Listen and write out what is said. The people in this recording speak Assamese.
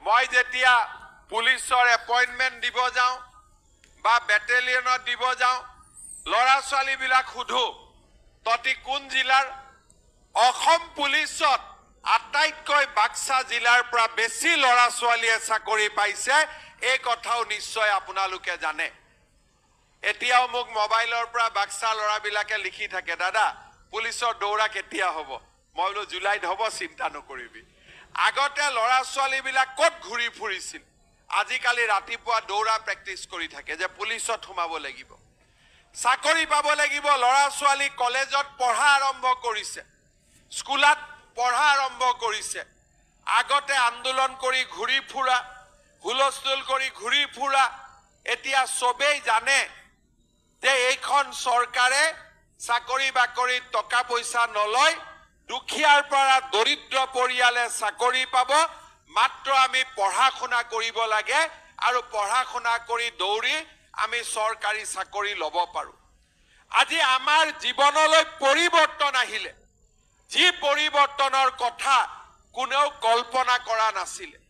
মই যেতিয়া পুলিচৰ এপইণ্টমেণ্ট দিব যাওঁ বা বেটেলিয়নত দিব যাওঁ ল'ৰা ছোৱালীবিলাক সুধো ততি কোন জিলাৰ অসম পুলিচত আটাইতকৈ বাক্সা জিলাৰ পৰা বেছি ল'ৰা ছোৱালীয়ে চাকৰি পাইছে এই কথাও নিশ্চয় আপোনালোকে জানে এতিয়াও মোক মোবাইলৰ পৰা বাক্সা ল'ৰাবিলাকে লিখি থাকে দাদা পুলিচৰ দৌৰা কেতিয়া হ'ব মই বোলো জুলাইত হ'ব চিন্তা নকৰিবি আগতে ল'ৰা ছোৱালীবিলাক ক'ত ঘূৰি ফুৰিছিল আজিকালি ৰাতিপুৱা দৌৰা প্ৰেক্টিছ কৰি থাকে যে পুলিচত সোমাব লাগিব চাকৰি পাব লাগিব ল'ৰা ছোৱালী কলেজত পঢ়া আৰম্ভ কৰিছে স্কুলত পঢ়া আৰম্ভ কৰিছে আগতে আন্দোলন কৰি ঘূৰি ফুৰা হুলস্থুল কৰি ঘূৰি ফুৰা এতিয়া সবেই জানে যে এইখন চৰকাৰে চাকৰি বাকৰি টকা পইচা নলয় দুখীয়াৰ পৰা দৰিদ্ৰ পৰিয়ালে চাকৰি পাব মাত্ৰ আমি পঢ়া শুনা কৰিব লাগে আৰু পঢ়া শুনা কৰি দৌৰি আমি চৰকাৰী চাকৰি ল'ব পাৰো আজি আমাৰ জীৱনলৈ পৰিৱৰ্তন আহিলে যি পৰিৱৰ্তনৰ কথা কোনেও কল্পনা কৰা নাছিলে